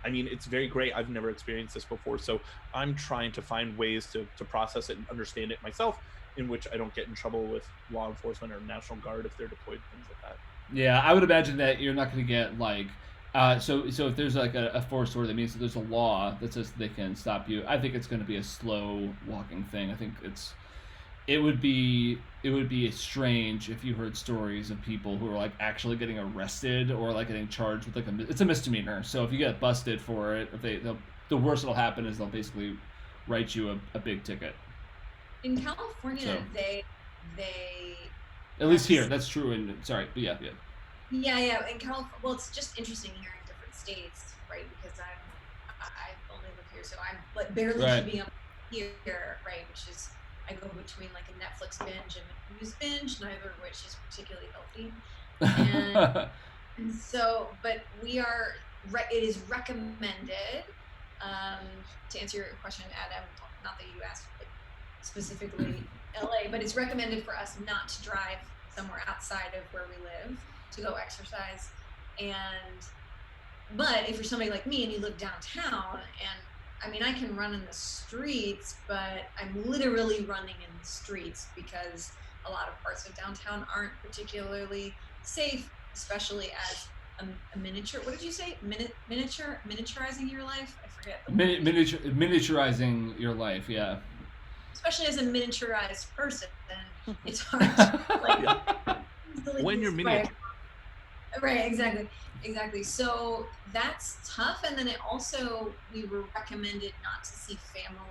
mean, it's very great. I've never experienced this before, so I'm trying to find ways to process it and understand it myself, in which I don't get in trouble with law enforcement or National Guard if they're deployed, things like that. Yeah, I would imagine that you're not going to get like. So if there's like a forest order, that means that there's a law that says they can stop you. I think it's going to be a slow walking thing. I think it would be strange if you heard stories of people who are like actually getting arrested or like getting charged with it's a misdemeanor. So if you get busted for it, the worst that'll happen is they'll basically write you a big ticket. In California, they at least here, that's true. And sorry, but yeah. Yeah. In California, well, it's just interesting hearing different states, right? Because I only live here, so I'm like barely keeping up here, right? Which is, I go between like a Netflix binge and a news binge, neither of which is particularly healthy. And so, but it is recommended, to answer your question, Adam, not that you asked specifically LA, but it's recommended for us not to drive somewhere outside of where we live to go exercise. But if you're somebody like me and you live downtown, and I mean, I can run in the streets, but I'm literally running in the streets because a lot of parts of downtown aren't particularly safe, especially as a miniature. What did you say? Miniaturizing your life? I forget. Miniaturizing your life, yeah. Especially as a miniaturized person, it's hard to like when you're miniature. Right, exactly. So that's tough. And then it also, we were recommended not to see family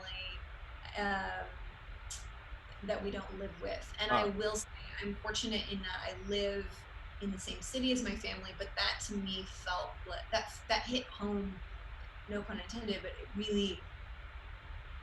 that we don't live with. And I will say, I'm fortunate in that I live in the same city as my family, but that to me felt like that hit home, no pun intended, but it really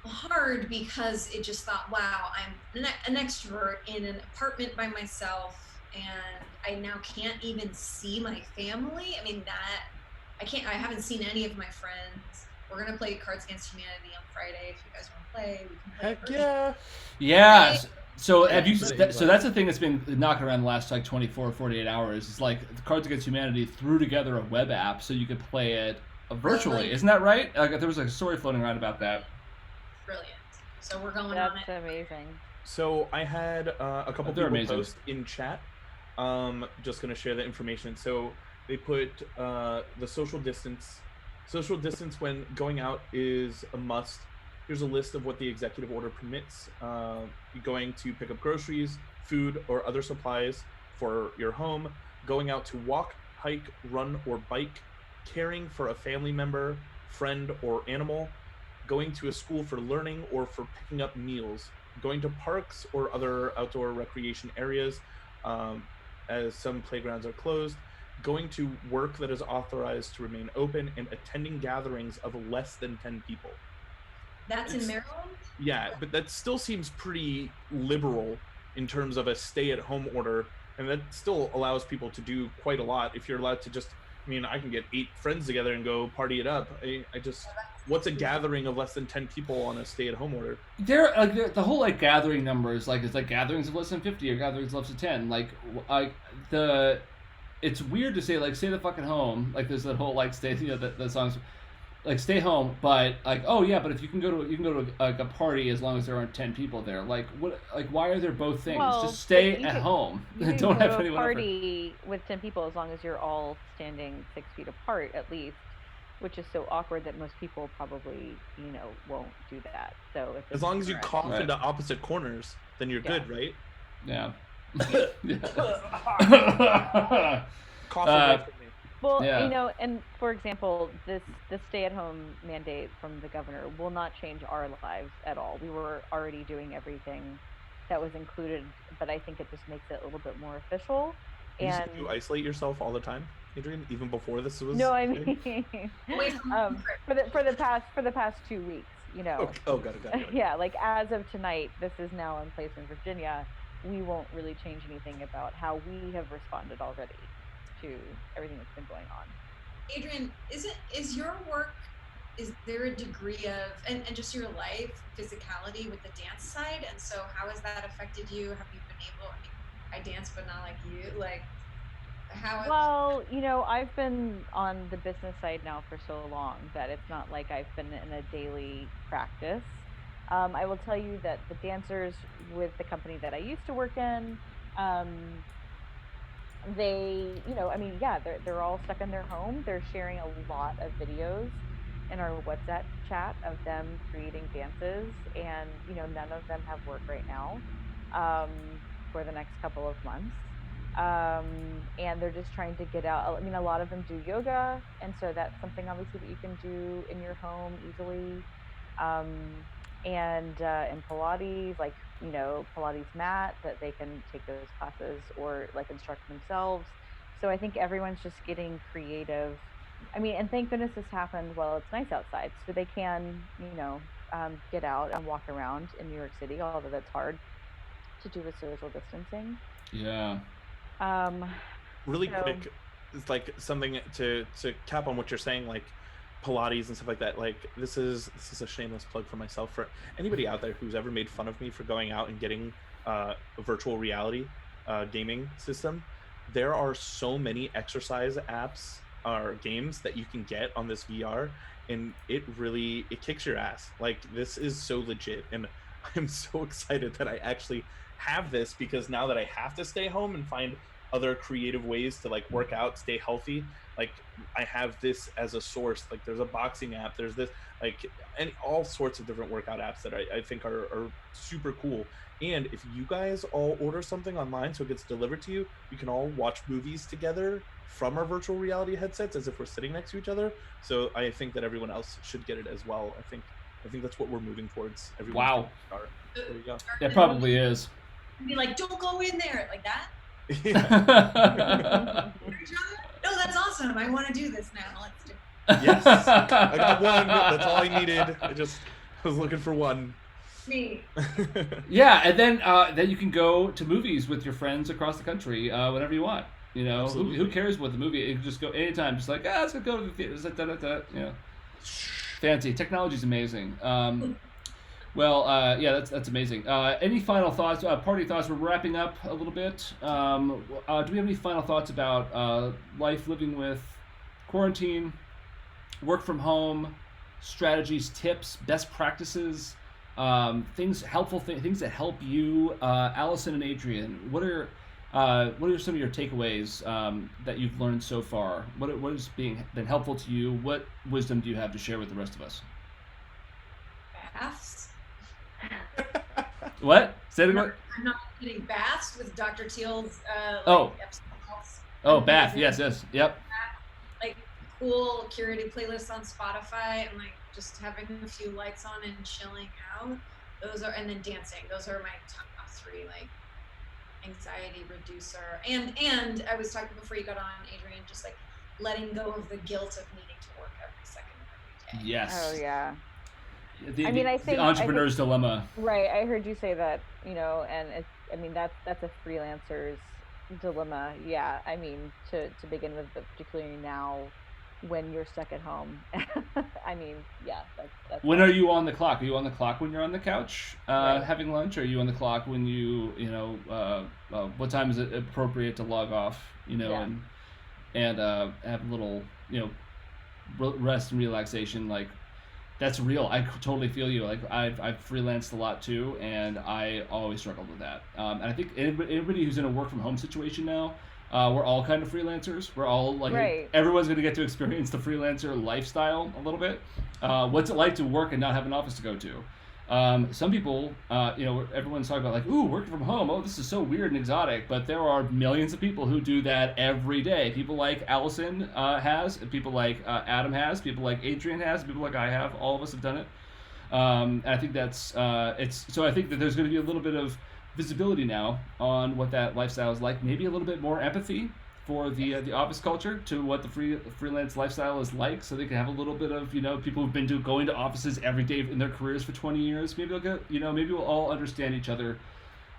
hard, because it just thought, wow, I'm an extrovert in an apartment by myself, and I now can't even see my family. I mean, I haven't seen any of my friends. We're going to play Cards Against Humanity on Friday. If you guys want to play, we can play. Heck yeah. Yeah. Right? So have you? So that's the thing that's been knocking around the last like 24 or 48 hours. It's like Cards Against Humanity threw together a web app so you could play it virtually. Isn't that right? Like, there was a story floating around about that. Brilliant. So we're going on it. That's amazing. So I had a couple people post in chat. Just going to share the information. So they put the social distance when going out is a must. Here's a list of what the executive order permits. Going to pick up groceries, food, or other supplies for your home, going out to walk, hike, run, or bike, caring for a family member, friend, or animal, going to a school for learning or for picking up meals, going to parks or other outdoor recreation areas, as some playgrounds are closed, going to work that is authorized to remain open, and attending gatherings of less than 10 people. That's in Maryland? Yeah, but that still seems pretty liberal in terms of a stay-at-home order, and that still allows people to do quite a lot. If you're allowed to just, I mean, I can get 8 friends together and go party it up. What's a gathering of less than 10 people on a stay-at-home order? The whole like gathering numbers, like it's like gatherings of less than 50 or gatherings of less than 10. It's weird to say like stay the fucking home. Like there's that whole like stay, the songs like stay home, but like, oh yeah, but if you can go to like a party as long as there aren't 10 people there. Like what? Like why are there both things? Well, just stay at home. Don't have anyone. Party with 10 people as long as you're all standing 6 feet apart at least, which is so awkward that most people probably won't do that. So if as long as you cough into opposite corners, then you're good, right? Yeah. Cough away from me. Well, and for example, the stay-at-home mandate from the governor will not change our lives at all. We were already doing everything that was included, but I think it just makes it a little bit more official. And you isolate yourself all the time, Adrian, even before this was. No, I mean, for the past 2 weeks, you know. Got it. Yeah, like as of tonight, this is now in place in Virginia. We won't really change anything about how we have responded already to everything that's been going on. Adrian, is your work, is there a degree of, and just your life, physicality with the dance side? And so how has that affected you? Have you been able, I mean, I dance, but not like you, like how? Well, you know, I've been on the business side now for so long that it's not like I've been in a daily practice. I will tell you that the dancers with the company that I used to work in, um, they, you know, I mean, yeah, they're all stuck in their home. They're sharing a lot of videos in our WhatsApp chat of them creating dances, and you know, none of them have work right now um, for the next couple of months. And they're just trying to get out. I mean, a lot of them do yoga, and so that's something obviously that you can do in your home easily. Um, and in Pilates, like, you know, Pilates mat that they can take those classes or like instruct themselves. So I think everyone's just getting creative. I mean, and thank goodness this happened while it's nice outside, so they can, you know, get out and walk around in New York City, although that's hard to do with social distancing. Yeah. Really quick, it's like something to cap on what you're saying, like Pilates and stuff like that. Like this is a shameless plug for myself, for anybody out there who's ever made fun of me for going out and getting a virtual reality gaming system. There are so many exercise apps or games that you can get on this VR, and it kicks your ass. Like this is so legit, and I'm so excited that I actually have this, because now that I have to stay home and find other creative ways to like work out, stay healthy, like I have this as a source. Like there's a boxing app, there's this, like, and all sorts of different workout apps that I think are super cool. And if you guys all order something online so it gets delivered to you, you can all watch movies together from our virtual reality headsets as if we're sitting next to each other. So I think that everyone else should get it as well. I think that's what we're moving towards. Wow. There you go. It probably is. Be like, don't go in there, like that. Yeah. No, that's awesome. I want to do this now. Let's do it. Yes, I got one. That's all I needed. I was looking for one. Me. Yeah, and then you can go to movies with your friends across the country whenever you want. You know, who cares what the movie? You can just go anytime. Just like, let's go to the theaters. You know, fancy technology's amazing. Well, yeah, that's amazing. Any final thoughts? Party thoughts? We're wrapping up a little bit. Do we have any final thoughts about life living with quarantine, work from home, strategies, tips, best practices, things that help you? Allison and Adrian, what are some of your takeaways that you've learned so far? What has been helpful to you? What wisdom do you have to share with the rest of us? Baths. What? Say it again. I'm not getting baths with Dr. Teal's bath. Yes. Yep. Like cool curated playlists on Spotify, and like just having a few lights on and chilling out. And then dancing. Those are my top 3, like anxiety reducer. And I was talking before you got on, Adrian, just like letting go of the guilt of needing to work every second of every day. Yes. Oh yeah. I think the entrepreneur's dilemma. Right. I heard you say that, you know, and that's a freelancer's dilemma. Yeah. I mean, to begin with, but particularly now when you're stuck at home. I mean, yeah, that's when are you on the clock? Are you on the clock when you're on the couch right. having lunch? Or are you on the clock when what time is it appropriate to log off, you know, yeah. and have a little, you know, rest and relaxation? Like, that's real. I totally feel you. Like I've freelanced a lot too, and I always struggled with that. And I think everybody who's in a work from home situation now, we're all kind of freelancers. We're all like, right. Everyone's going to get to experience the freelancer lifestyle a little bit. What's it like to work and not have an office to go to? Some people, everyone's talking about like, ooh, working from home. Oh, this is so weird and exotic. But there are millions of people who do that every day. People like Allison has, people like Adam has, people like Adrian has, people like I have. All of us have done it. And I think that's it's. So I think that there's going to be a little bit of visibility now on what that lifestyle is like. Maybe a little bit more empathy for the office culture to what the freelance lifestyle is like, so they can have a little bit of people who've been going to offices every day in their careers for 20 years. Maybe they'll get maybe we'll all understand each other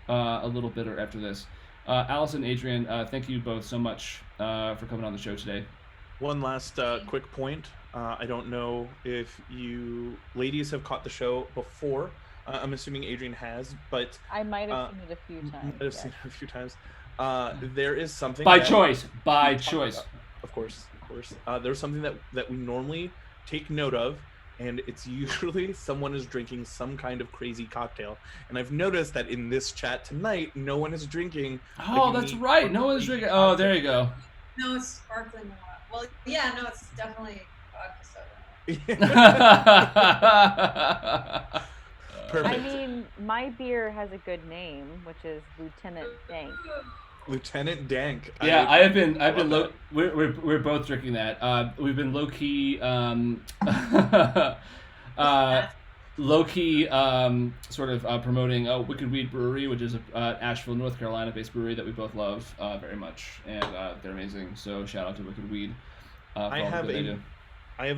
a little better after this. Allison, Adrian, thank you both so much for coming on the show today. One last quick point. I don't know if you ladies have caught the show before. I'm assuming Adrian has, but I might have seen it a few times. Might have seen it a few times. There is something by choice. Of course. There's something that we normally take note of, and it's usually someone is drinking some kind of crazy cocktail. And I've noticed that in this chat tonight, no one is drinking. Oh, that's right. No one's drinking. Oh, there you go. No, it's sparkling water. Well, yeah, no, it's definitely vodka soda. Perfect. I mean, my beer has a good name, which is Lieutenant Dank. Lieutenant Dank. Yeah, we're both drinking that. We've been low key sort of promoting Wicked Weed Brewery, which is a Asheville, North Carolina based brewery that we both love very much, and they're amazing. So shout out to Wicked Weed. I have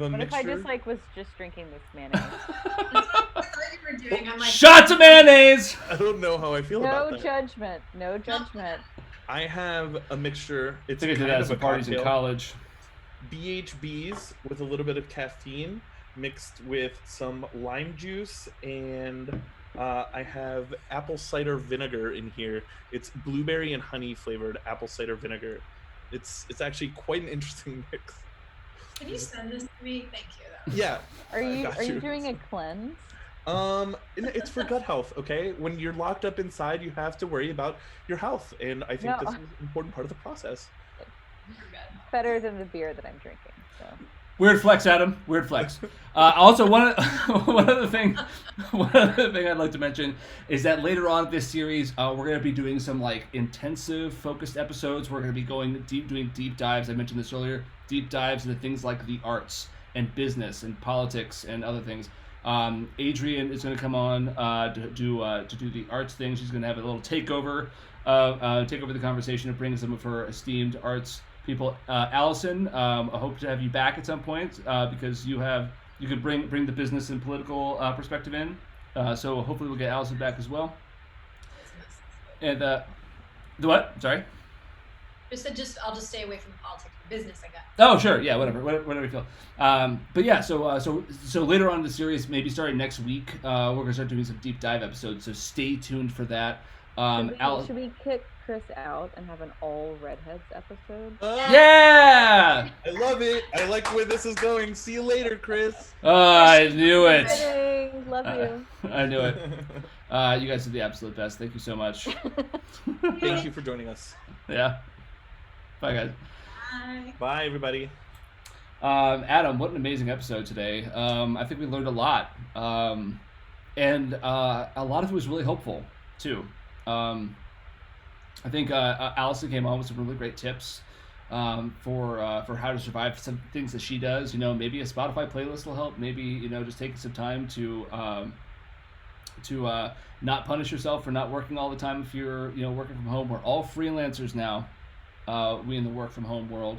a what mixture. if I was just drinking this mayonnaise? That's what I thought you were doing. I'm like, Shots of mayonnaise. I don't know how I feel about that. No judgment. I have a mixture. It's I think I did kind that of some a parties cocktail. in college. BHBs with a little bit of caffeine mixed with some lime juice, and I have apple cider vinegar in here. It's blueberry and honey flavored apple cider vinegar. It's actually quite an interesting mix. can you send this to me? Thank you. Though. Yeah. Are I you got doing a cleanse? It's for gut health, okay? When you're locked up inside, you have to worry about your health, and I think this is an important part of the process. Better than the beer that I'm drinking. So. Weird flex, Adam. Weird flex. Also, one other thing I'd like to mention is that later on this series, we're going to be doing some intensive, focused episodes. We're going to be doing deep dives. I mentioned this earlier. Deep dives into things like the arts and business and politics and other things. Adrian is going to come on to do the arts thing. She's going to have a little takeover the conversation and bring some of her esteemed arts people. Allison, I hope to have you back at some point because you could bring the business and political perspective in. So hopefully we'll get Allison back as well. And the what? Sorry. I'll just stay away from the politics and business. I got. Oh sure, yeah, whatever you feel. But yeah, so later on in the series, maybe starting next week, we're gonna start doing some deep dive episodes. So stay tuned for that. Should we kick Chris out and have an all redheads episode? Yeah! I love it. I like where this is going. See you later, Chris. I knew it. Kidding. Love you. I knew it. You guys are the absolute best. Thank you so much. Thank you for joining us. Yeah. Bye, guys. Bye. Bye, everybody. Adam, what an amazing episode today. I think we learned a lot. And a lot of it was really hopeful, too. I think Allison came on with some really great tips for how to survive some things that she does. Maybe a Spotify playlist will help. Maybe just taking some time to not punish yourself for not working all the time if you're working from home. We're all freelancers now. We in the work from home world.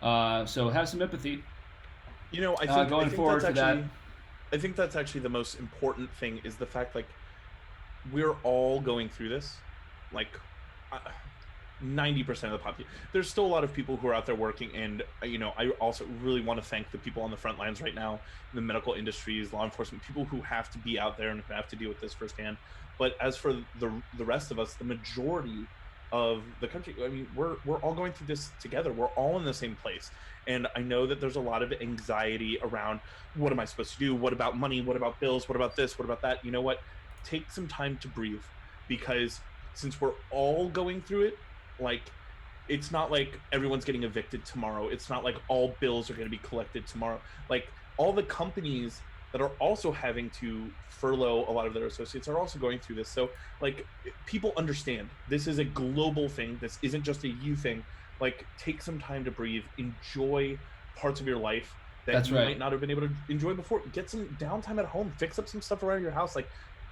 So have some empathy. I think going forward that's to that. I think that's actually the most important thing is the fact we're all going through this. 90% of the population. There's still a lot of people who are out there working, and I also really want to thank the people on the front lines right now, in the medical industries, law enforcement, people who have to be out there and who have to deal with this firsthand. But as for the rest of us, the majority of the country, we're all going through this together. We're all in the same place, and I know that there's a lot of anxiety around what am I supposed to do? What about money? What about bills? What about this? What about that? You know what? Take some time to breathe, because since we're all going through it, it's not like everyone's getting evicted tomorrow. It's not like all bills are going to be collected tomorrow. All the companies that are also having to furlough a lot of their associates are also going through this. So people understand this is a global thing. This isn't just a you thing. Take some time to breathe, enjoy parts of your life that you might not have been able to enjoy before. Get some downtime at home, fix up some stuff around your house,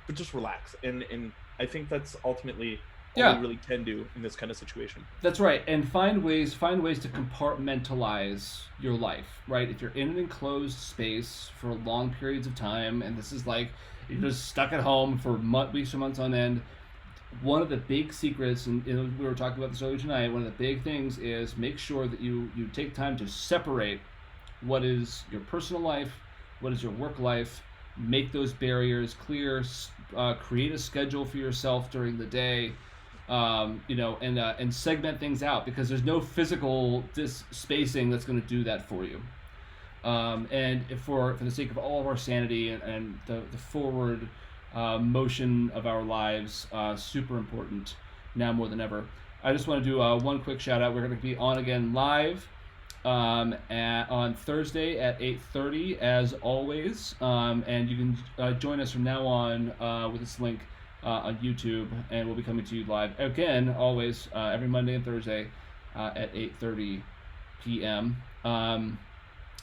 but just relax. And I think that's ultimately all Yeah. we really can do in this kind of situation. That's right, and find ways to compartmentalize your life, right? If you're in an enclosed space for long periods of time, and this is like you're just stuck at home for weeks or months on end, one of the big secrets, and we were talking about this earlier tonight, one of the big things is make sure that you take time to separate what is your personal life, what is your work life, make those barriers clear, create a schedule for yourself during the day, and segment things out, because there's no physical spacing that's going to do that for you. And for the sake of all of our sanity and the forward motion of our lives, super important now more than ever. I just want to do one quick shout out. We're going to be on again live on Thursday at 8:30 as always, and you can join us from now on with this link on YouTube, and we'll be coming to you live again always every Monday and Thursday at 8:30 p.m.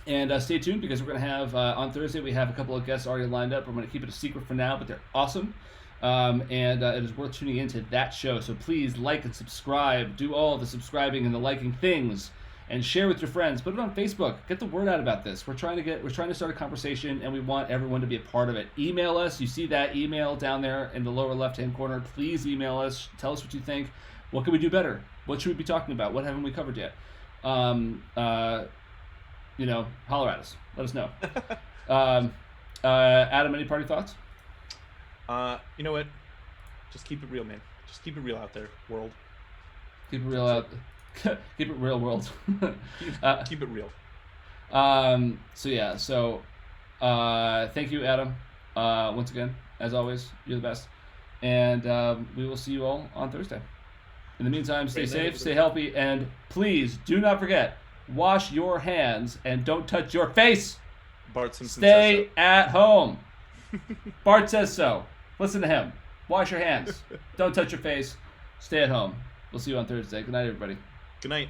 And stay tuned, because we're going to have on Thursday we have a couple of guests already lined up. We're going to keep it a secret for now, but they're awesome. And it is worth tuning into that show. So please like and subscribe. Do all the subscribing and the liking things, and share with your friends. Put it on Facebook. Get the word out about this. We're trying to start a conversation, and we want everyone to be a part of it. Email us. You see that email down there in the lower left-hand corner. Please email us. Tell us what you think. What can we do better? What should we be talking about? What haven't we covered yet? Holler at us. Let us know. Adam, any party thoughts? You know what? Just keep it real, man. Just keep it real out there, world. Keep it real out. Keep it real, world. Keep it real. So thank you, Adam. Once again, as always, you're the best. And we will see you all on Thursday. In the meantime, stay safe, stay healthy, and please do not forget, wash your hands and don't touch your face. Bart Simpson Stay says so. at home. Bart says so. Listen to him. Wash your hands. Don't touch your face. Stay at home. We'll see you on Thursday. Good night, everybody. Good night.